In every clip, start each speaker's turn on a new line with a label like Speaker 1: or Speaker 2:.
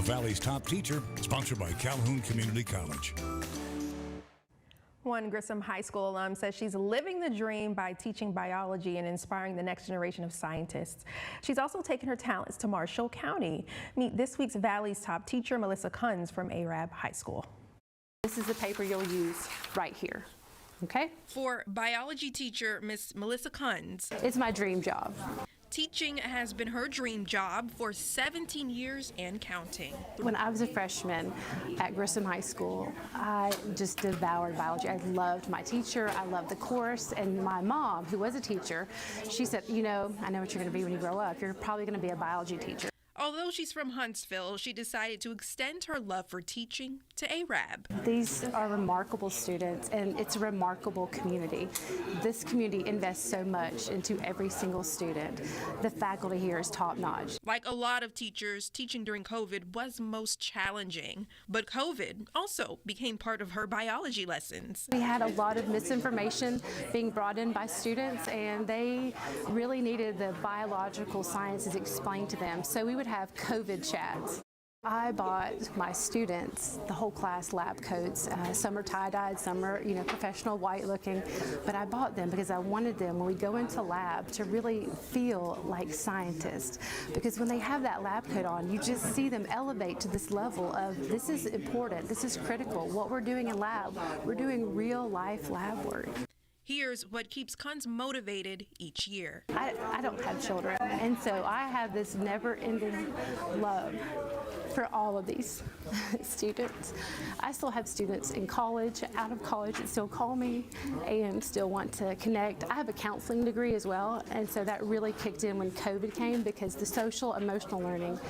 Speaker 1: Valley's Top Teacher, sponsored by Calhoun Community College.
Speaker 2: One Grissom High School alum says she's living the dream by teaching biology and inspiring the next generation of scientists. She's also taken her talents to Marshall County. Meet this week's Valley's Top Teacher, Melissa Kunz from Arab High School.
Speaker 3: This is the paper you'll use right here. Okay?
Speaker 2: For biology teacher Miss Melissa Kunz,
Speaker 3: it's my dream job.
Speaker 2: Teaching has been her dream job for 17 years and counting.
Speaker 3: When I was a freshman at Grissom High School, I just devoured biology. I loved my teacher, I loved the course, and my mom, who was a teacher, she said, you know, I know what you're going to be when you grow up. You're probably going to be a biology teacher.
Speaker 2: Although she's from Huntsville, she decided to extend her love for teaching to Arab.
Speaker 3: These are remarkable students, and it's a remarkable community. This community invests so much into every single student. The faculty here is top-notch.
Speaker 2: Like a lot of teachers, teaching during COVID was most challenging, but COVID also became part of her biology lessons.
Speaker 3: We had a lot of misinformation being brought in by students, and they really needed the biological sciences explained to them. So we would have COVID chats. I bought my students, the whole class, lab coats. Some are tie-dyed, some are, professional white looking, but I bought them because I wanted them when we go into lab to really feel like scientists. Because when they have that lab coat on, you just see them elevate to this level of this is important, this is critical. What we're doing in lab, we're doing real life lab work.
Speaker 2: Here's what keeps Kunz motivated each year.
Speaker 3: I don't have children, and so I have this never-ending love for all of these students. I still have students in college, out of college, that still call me and still want to connect. I have a counseling degree as well, and so that really kicked in when COVID came because the social emotional learning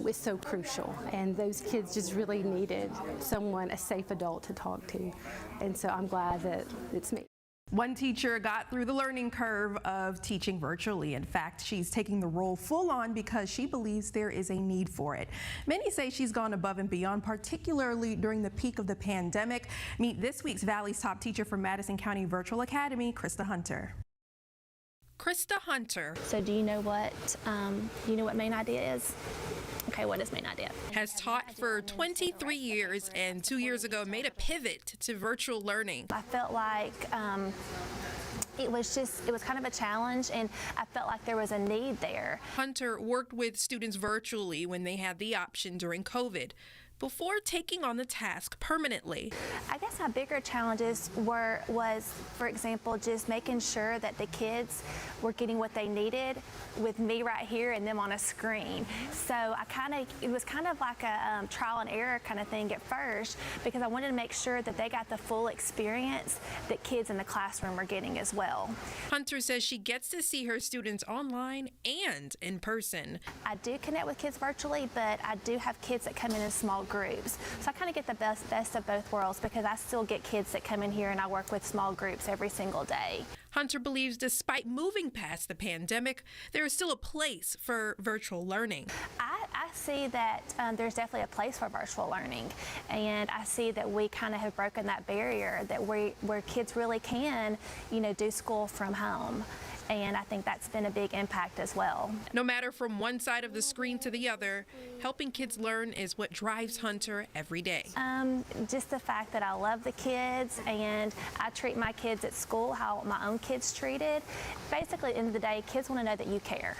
Speaker 3: was so crucial, and those kids just really needed someone, a safe adult to talk to, and so I'm glad that it's me.
Speaker 2: One teacher got through the learning curve of teaching virtually. In fact, she's taking the role full on because she believes there is a need for it. Many say she's gone above and beyond, particularly during the peak of the pandemic. Meet this week's Valley's Top Teacher from Madison County Virtual Academy, Krista Hunter. Krista Hunter.
Speaker 4: So do you know what Main Idea is? Okay, what is Main Idea?
Speaker 2: Has taught for 23 years and 2 years ago made a pivot to virtual learning.
Speaker 4: I felt like it was kind of a challenge, and I felt like there was a need there.
Speaker 2: Hunter worked with students virtually when they had the option during COVID, before taking on the task permanently.
Speaker 4: I guess my bigger challenges was, for example, just making sure that the kids were getting what they needed with me right here and them on a screen. So it was kind of like a trial and error kind of thing at first, because I wanted to make sure that they got the full experience that kids in the classroom were getting as well.
Speaker 2: Hunter says she gets to see her students online and in person.
Speaker 4: I do connect with kids virtually, but I do have kids that come in small groups. So I kind of get the best of both worlds, because I still get kids that come in here and I work with small groups every single day.
Speaker 2: Hunter believes despite moving past the pandemic, there is still a place for virtual learning.
Speaker 4: I see that there's definitely a place for virtual learning, and I see that we kind of have broken that barrier that where kids really can, do school from home. And I think that's been a big impact as well.
Speaker 2: No matter from one side of the screen to the other, helping kids learn is what drives Hunter every day.
Speaker 4: Just the fact that I love the kids, and I treat my kids at school how my own kids treated. Basically, at the end of the day, kids want to know that you care.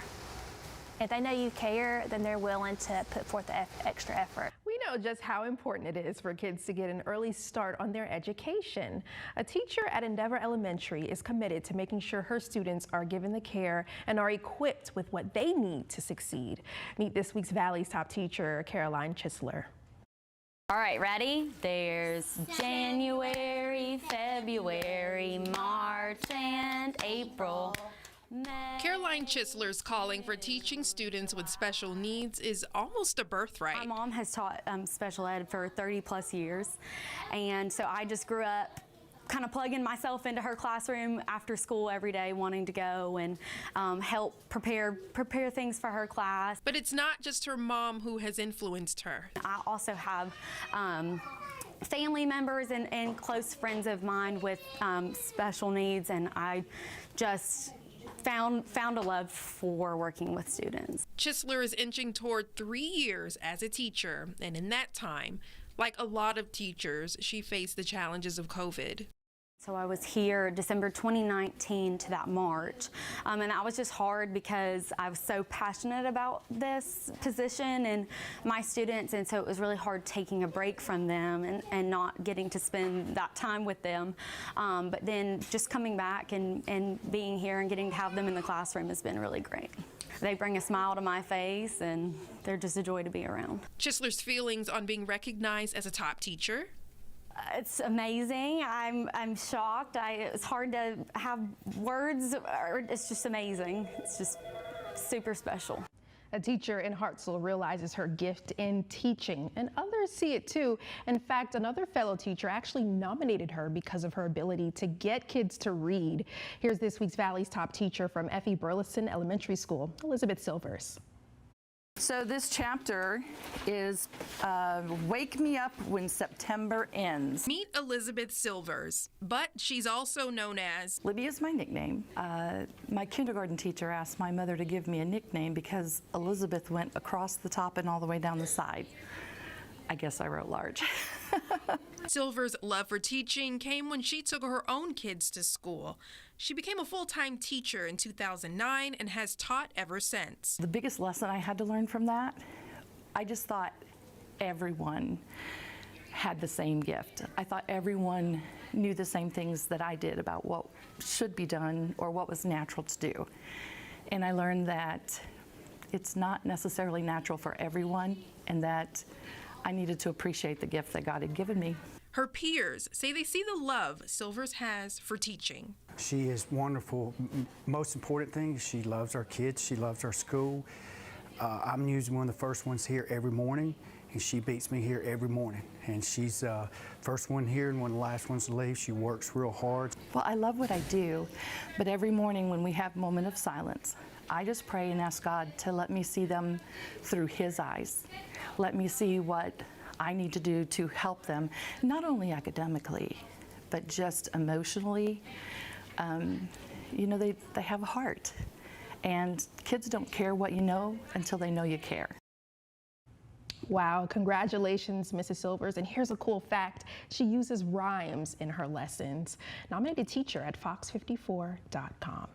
Speaker 4: If they know you care, then they're willing to put forth the extra effort.
Speaker 2: We know just how important it is for kids to get an early start on their education. A teacher at Endeavor Elementary is committed to making sure her students are given the care and are equipped with what they need to succeed. Meet this week's Valley's Top Teacher, Caroline Chisler.
Speaker 5: All right, ready? There's January, February, March, and April.
Speaker 2: Caroline Chisler's calling for teaching students with special needs is almost a birthright.
Speaker 5: My mom has taught special ed for 30 plus years, and so I just grew up kind of plugging myself into her classroom after school every day, wanting to go and help prepare things for her class.
Speaker 2: But it's not just her mom who has influenced her.
Speaker 5: I also have family members and close friends of mine with special needs, and I just found a love for working with students.
Speaker 2: Chisler is inching toward 3 years as a teacher, and in that time, like a lot of teachers, she faced the challenges of COVID.
Speaker 5: So I was here December 2019 to that March, and that was just hard because I was so passionate about this position and my students, and so it was really hard taking a break from them and not getting to spend that time with them. But then just coming back and being here and getting to have them in the classroom has been really great. They bring a smile to my face, and they're just a joy to be around.
Speaker 2: Chisler's feelings on being recognized as a top teacher?
Speaker 5: It's amazing. I'm shocked. It's hard to have words. It's just amazing. It's just super special.
Speaker 2: A teacher in Hartselle realizes her gift in teaching, and others see it too. In fact, another fellow teacher actually nominated her because of her ability to get kids to read. Here's this week's Valley's top teacher from F.E. Burleson Elementary School, Elizabeth Silvers.
Speaker 6: So this chapter is Wake Me Up When September Ends.
Speaker 2: Meet Elizabeth Silvers, but she's also known as
Speaker 6: Libby is my nickname. My kindergarten teacher asked my mother to give me a nickname because Elizabeth went across the top and all the way down the side. I guess I wrote large.
Speaker 2: Silver's love for teaching came when she took her own kids to school. She became a full-time teacher in 2009 and has taught ever since.
Speaker 6: The biggest lesson I had to learn from that, I just thought everyone had the same gift. I thought everyone knew the same things that I did about what should be done or what was natural to do. And I learned that it's not necessarily natural for everyone, and that I needed to appreciate the gift that God had given me.
Speaker 2: Her peers say they see the love Silvers has for teaching.
Speaker 7: She is wonderful. Most important thing is she loves our kids. She loves our school. I'm usually one of the first ones here every morning, and she beats me here every morning. And she's first one here and one of the last ones to leave. She works real hard.
Speaker 6: Well, I love what I do, but every morning when we have a moment of silence, I just pray and ask God to let me see them through His eyes. Let me see what I need to do to help them, not only academically, but just emotionally. You know, they have a heart, and kids don't care what you know until they know you care.
Speaker 2: Wow, congratulations, Mrs. Silvers. And here's a cool fact. She uses rhymes in her lessons. Nominated teacher at fox54.com.